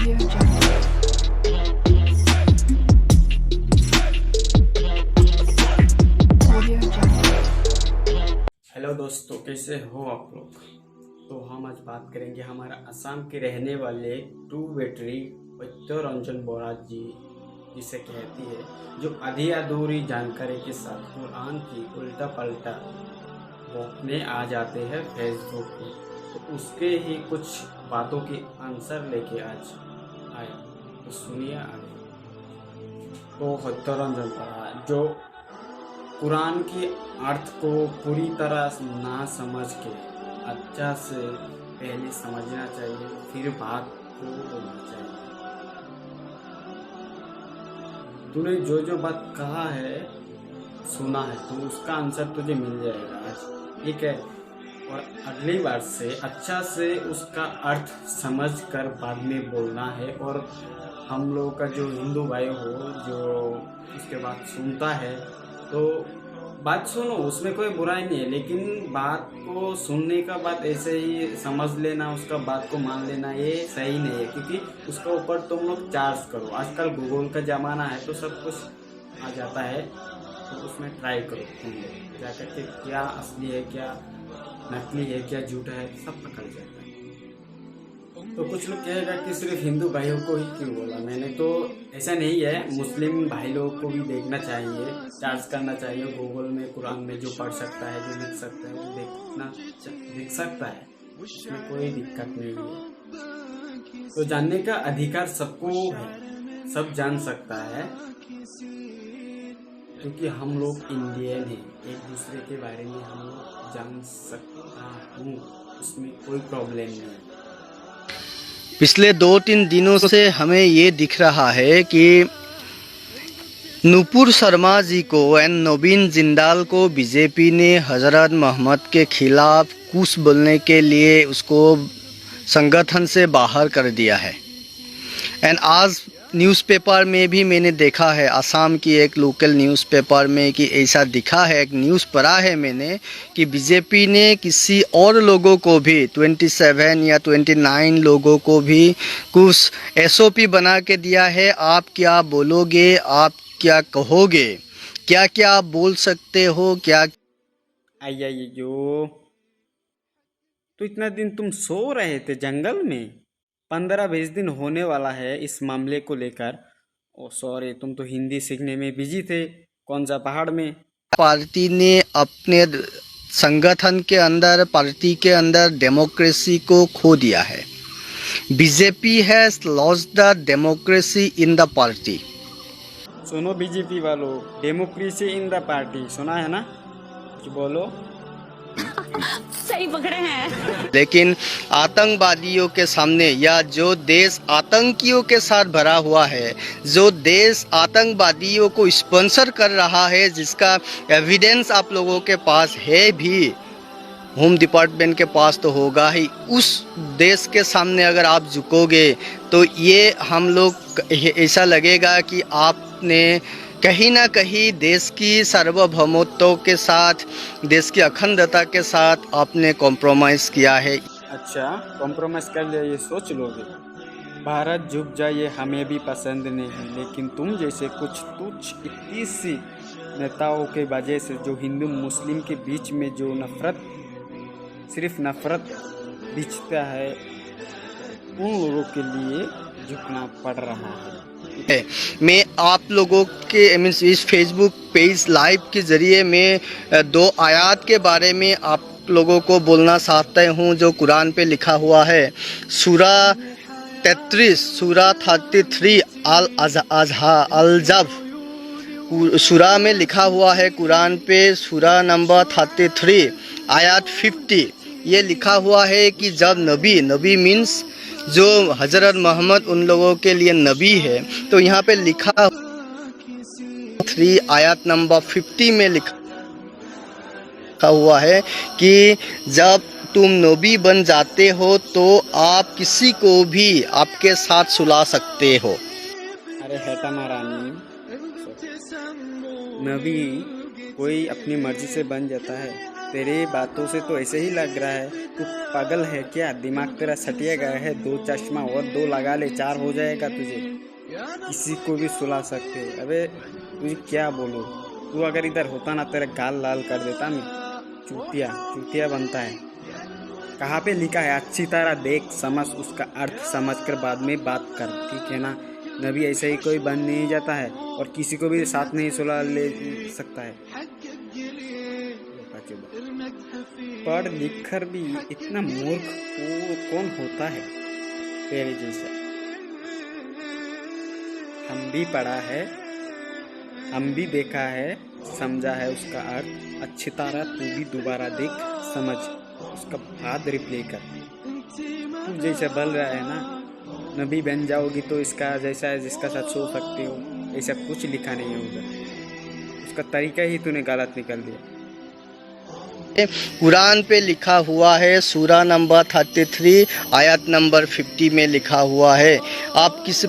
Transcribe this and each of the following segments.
Audio Jungle. Audio Jungle. Hello दोस्तों, कैसे हो आप लोग। तो हम आज बात करेंगे हमारा असम के रहने वाले टू वेटरी सत्यरंजन बोरा जी, जिसे कहती है, जो आधी अधूरी जानकारी के साथ कुरान की उल्टा पलटा बकने आ जाते हैं फेसबुक पे। तो उसके ही कुछ बातों की आंसर लेके आज आए, तो सुनिए आगे। तो सत्यरंजन बोरा जो कुरान की अर्थ को पूरी तरह ना समझ के अच्छा से पहले समझना चाहिए, फिर बात को बोलना चाहिए। तूने जो जो बात कहा है, सुना है, तो उसका आंसर तुझे मिल जाएगा आज, ठीक है। और अगली बार से अच्छा से उसका अर्थ समझ कर बाद में बोलना है। और हम लोग का जो हिंदू भाई हो, जो उसके बाद सुनता है, तो बात सुनो, उसमें कोई बुराई नहीं है, लेकिन बात को सुनने का बात ऐसे ही समझ लेना, उसका बात को मान लेना, ये सही नहीं है। क्योंकि उसका ऊपर तुम लोग चार्ज करो। आजकल गूगल का ज़माना है, तो सब कुछ आ जाता है, तो उसमें ट्राई करो तुम लोग क्या करके, क्या असली है, क्या नकली है, क्या झूठा है, सब पकड़ जाता है। तो कुछ लोग कहेगा कि सिर्फ हिंदू भाइयों को ही क्यों बोला मैंने, तो ऐसा नहीं है। मुस्लिम भाई लोगों को भी देखना चाहिए, चार्ज करना चाहिए। गूगल में कुरान में जो पढ़ सकता है, जो लिख सकता है, वो देख सकता है, उसमें कोई दिक्कत नहीं है। तो जानने का अधिकार सबको है, सब जान सकता है, क्योंकि हम लोग इंडियन हैं। एक दूसरे के बारे में हम लोग जान सकता हूँ, उसमें कोई प्रॉब्लम नहीं है। पिछले 2-3 दिनों से हमें ये दिख रहा है कि नुपुर शर्मा जी को एंड नवीन जिंदाल को बीजेपी ने हजरत मोहम्मद के खिलाफ कुछ बोलने के लिए उसको संगठन से बाहर कर दिया है। एंड आज न्यूज़पेपर में भी मैंने देखा है, असम की एक लोकल न्यूज़पेपर में, कि ऐसा दिखा है, एक न्यूज़ पढ़ा है मैंने, कि बीजेपी ने किसी और लोगों को भी 27 या 29 लोगों को भी कुछ एसओपी बना के दिया है। आप क्या बोलोगे, आप क्या कहोगे, क्या क्या आप बोल सकते हो, क्या। आइए जो, तो इतना दिन तुम सो रहे थे जंगल में। 15-20 दिन होने वाला है इस मामले को लेकर। ओ सॉरी, तुम तो हिंदी सीखने में बिजी थे। कौन सा पहाड़ में। पार्टी ने अपने संगठन के अंदर, पार्टी के अंदर डेमोक्रेसी को खो दिया है। BJP has lost the democracy in the party. सुनो बीजेपी वालों, डेमोक्रेसी इन द पार्टी सुना है ना, कुछ बोलो। सही पकड़े हैं। लेकिन आतंकवादियों के सामने, या जो देश आतंकियों के साथ भरा हुआ है, जो देश आतंकवादियों को स्पॉन्सर कर रहा है, जिसका एविडेंस आप लोगों के पास है भी, होम डिपार्टमेंट के पास तो होगा ही, उस देश के सामने अगर आप झुकोगे तो ये हम लोग ऐसा लगेगा कि आपने कहीं ना कहीं देश की सार्वभौमत्व के साथ, देश की अखंडता के साथ आपने कॉम्प्रोमाइज़ किया है। अच्छा, कॉम्प्रोमाइज़ कर लिया, ये सोच लोगे। भारत झुक जाए ये हमें भी पसंद नहीं, लेकिन तुम जैसे कुछ तुच्छ 21 नेताओं के वजह से, जो हिंदू मुस्लिम के बीच में जो नफरत, सिर्फ नफरत बिछता है, उन लोगों के लिए झुकना पड़ रहा है। मैं आप लोगों के मीन्स इस फेसबुक पेज लाइव के ज़रिए मैं 2 आयत के बारे में आप लोगों को बोलना चाहता हूँ, जो कुरान पे लिखा हुआ है। सूरा 33, सूरा 33 अल-जब सूरा में लिखा हुआ है, कुरान पे सूरा नंबर 33 आयत 50, ये लिखा हुआ है कि जब नबी मीन्स जो हजरत मोहम्मद उन लोगों के लिए नबी है, तो यहाँ पे लिखा 3 आयत नंबर 50 में लिखा हुआ है कि जब तुम नबी बन जाते हो तो आप किसी को भी आपके साथ सुला सकते हो। अरे हेटा महारानी, नबी कोई अपनी मर्जी से बन जाता है, तेरी बातों से तो ऐसे ही लग रहा है तू पागल है क्या? दिमाग तेरा सटिया गया है? 2 चश्मा और 2 लगा ले, 4 हो जाएगा तुझे। किसी को भी सुला सकते हो। अबे तुझे क्या बोलूं, तू अगर इधर होता ना तेरा गाल लाल कर देता मैं। चूतिया बनता है। कहाँ पे लिखा है? अच्छी तरह देख समझ, उसका अर्थ समझ कर बाद में बात कर, ठीक है ना? नबी ऐसे ही कोई बन नहीं जाता है और किसी को भी साथ नहीं सुला ले सकता है। पढ़ लिख कर भी इतना मूर्ख कौन होता है तेरे जैसा? हम भी पढ़ा है, हम भी देखा है, समझा है उसका अर्थ अच्छी तरह। तू भी दोबारा देख, समझ, उसका बाद रिप्लाई कर। तू जैसे बोल रहा है ना नबी बन जाओगी तो इसका जैसा है जिसका साथ सो सकते हो, ऐसा कुछ लिखा नहीं होगा। उसका तरीका ही तूने गलत निकल दिया। कुरान पे लिखा हुआ है, सूरा नंबर 33 आयत नंबर 50 में लिखा हुआ है, आप किसी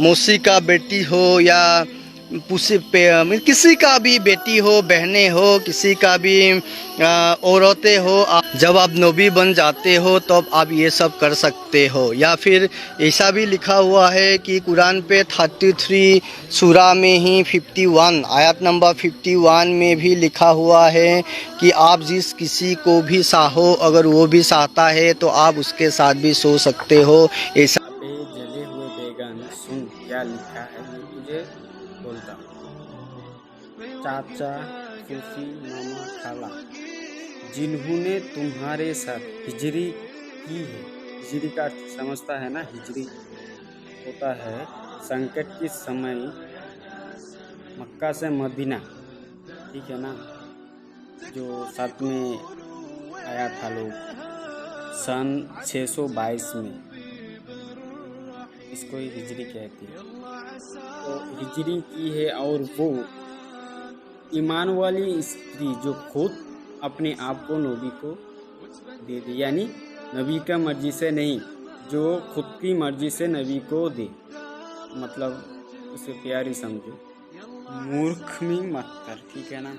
मौसी का बेटी हो या किसी का भी बेटी हो, बहनें हो, किसी का भी औरतें हो, जब आप नबी बन जाते हो तब तो आप ये सब कर सकते हो। या फिर ऐसा भी लिखा हुआ है कि कुरान पे 33 सूरा में ही 51 आयत नंबर 51 में भी लिखा हुआ है कि आप जिस किसी को भी चाहो, अगर वो भी चाहता है तो आप उसके साथ भी सो सकते हो। ऐसा जले हुए बेगान, सुन क्या लिखा है, मैं तुझे बोलता हूँ। चाचा, फूफी, मामा, खाला, जिन्होंने तुम्हारे साथ हिजरी की है। हिजरी का अर्थ समझता है ना? हिजरी होता है संकट के समय मक्का से मदीना, ठीक है ना? जो साथ में आया था लोग सन 622 में, इसको ही हिजरी कहती है। तो हिजरी की है और वो ईमान वाली स्त्री जो खुद अपने आप को नबी को दे दे, यानी नबी का मर्जी से नहीं, जो खुद की मर्जी से नबी को दे, मतलब उसे प्यारी समझो। मूर्ख में मत कर, ठीक है ना?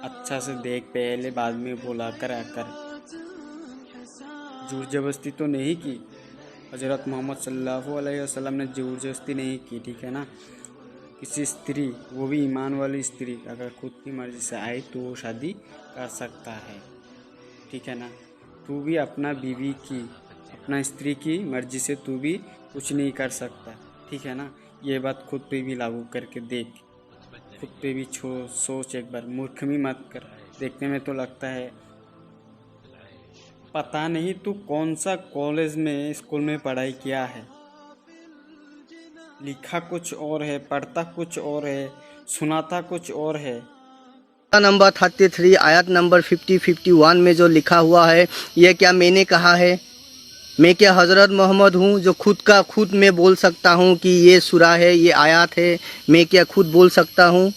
अच्छा से देख, पहले बाद में बोला कर आकर। जोर जबरदस्ती तो नहीं की, हज़रत मोहम्मद सल्लल्लाहु अलैहि वसल्लम ने जोर जबरदस्ती नहीं की, ठीक है ना? किसी स्त्री, वो भी ईमान वाली स्त्री, अगर खुद की मर्जी से आए तो वो शादी कर सकता है, ठीक है ना? तू भी अपना बीवी की, अपना स्त्री की मर्जी से तू भी कुछ नहीं कर सकता, ठीक है ना? ये बात खुद पे भी लागू करके देख, खुद पे भी सोच एक बार। मूर्खमी मत कर। देखने में तो लगता है पता नहीं तू कौन सा कॉलेज में, स्कूल में पढ़ाई किया है। लिखा कुछ और है, पढ़ता कुछ और है, सुनाता कुछ और है। नंबर 33 आयत नंबर 51 में जो लिखा हुआ है, ये क्या मैंने कहा है? मैं क्या हज़रत मोहम्मद हूँ जो खुद में बोल सकता हूँ कि ये सूरा है, ये आयत है? मैं क्या खुद बोल सकता हूँ?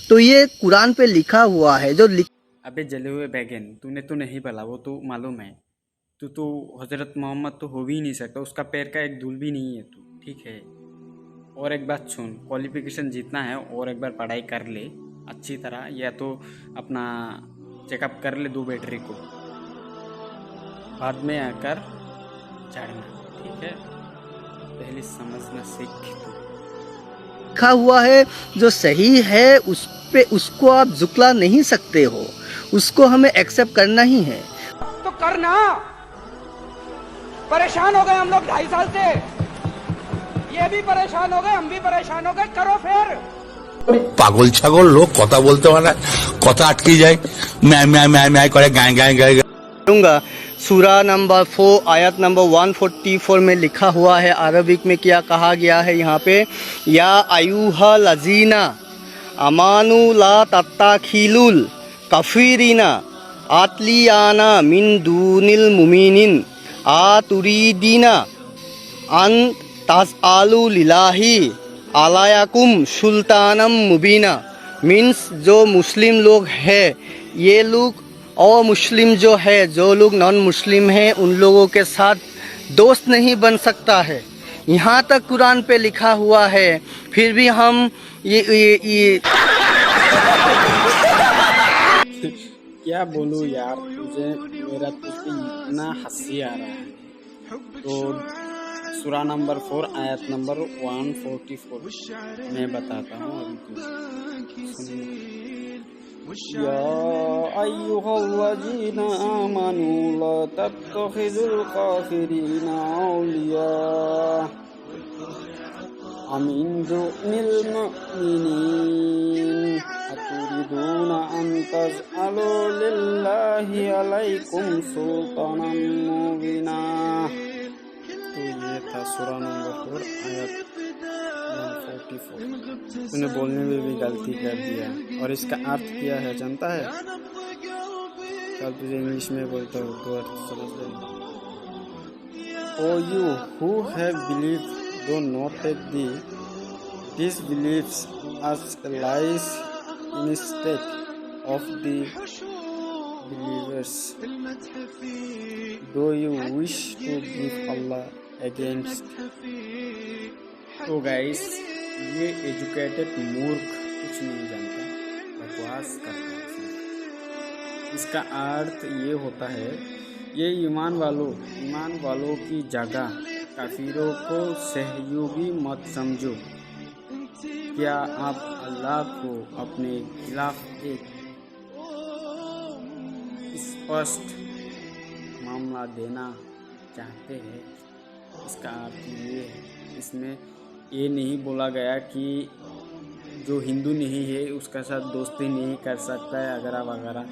तो ये कुरान पे लिखा हुआ है जो अबे जले हुए बैगन, तूने तो नहीं बोला, वो तो मालूम है। तू तो हज़रत मोहम्मद तो हो भी नहीं सकता, उसका पैर का एक धूल भी नहीं है तू, ठीक है? और एक बात सुन, क्वालिफिकेशन जितना है और एक बार पढ़ाई कर ले अच्छी तरह, या तो अपना चेकअप कर ले 2 बैटरी को, बाद में आकर चढ़ना, ठीक है? पहले समझना सीख तू। लिखा हुआ है जो सही है उसको आप झुकला नहीं सकते हो, उसको हमें एक्सेप्ट करना ही है। तो करना, परेशान हो गए हम लोग 2.5 साल से, ये भी परेशान हो गए, हम भी परेशान हो गए, करो फिर। পাগল ছাগল লোক কথা বলতে পারে, কথা আটকে যায়, ম্যায় করে গায় গায় গায়। दूंगा सूरा नंबर 4 आयत नंबर 144 में लिखा हुआ है, अरबिक में क्या कहा गया है यहाँ पे? या अय्युहा लजीना अमानु ला तत्ताखिलुल कफीरिना आतलियाना मिन दूनिल मुमिनिन आतुरीदीना अन तसआलु लिलाही अलायकुम सुल्तानम मुबीना। मीन्स जो मुस्लिम लोग हैं, ये लोग और मुस्लिम जो है, जो लोग नॉन मुस्लिम हैं, उन लोगों के साथ दोस्त नहीं बन सकता है। यहाँ तक कुरान पे लिखा हुआ है, फिर भी हम ये क्या बोलूँ यार तुझे, मेरा तुझ पे इतना हंसी आ रहा है। तो सूरा नंबर 4 आयत नंबर 144 मैं बताता हूँ अभी तुझे। या अय्युहल्लज़ीना आमनू ला तत्तखिज़ुल काफ़िरीना औलिया मिन दुनिल मुमिनीन अतुरिदूना अन तजअलू लिल्लाहि अलैकुम सुल्तानन मुबीना। तो ये था सूरा नंबर 4 आयत 144। तूने बोलने में भी गलती कर दिया। और इसका अर्थ क्या है जानता है? कल तुझे इंग्लिश में बोलता हूँ तो अर्थ समझ ले। O you who have believed do not take the disbeliefs as lies instead of the believers. Do you wish to give Allah against? तो गाइस ये एजुकेटेड मूर्ख कुछ नहीं जानता, बकवास करता है। इसका अर्थ ये होता है, ये ईमान वालों की जगह काफिरों को सहयोगी मत समझो। क्या आप अल्लाह को अपने खिलाफ एक स्पष्ट मामला देना चाहते हैं? इसका अर्थ ये है, इसमें ये नहीं बोला गया कि जो हिंदू नहीं है उसका साथ दोस्ती नहीं कर सकता है वगैरह वगैरह,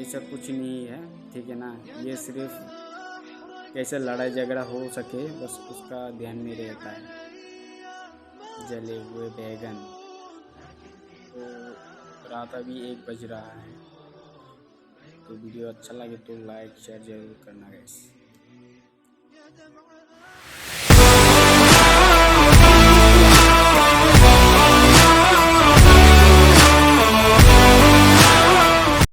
ऐसा कुछ नहीं है, ठीक है ना। ये सिर्फ कैसे लड़ाई झगड़ा हो सके बस उसका ध्यान में रहता है। जले हुए बैगन। तो रात अभी 1 बज रहा है। तो वीडियो अच्छा लगे तो लाइक शेयर जरूर करना गाइस।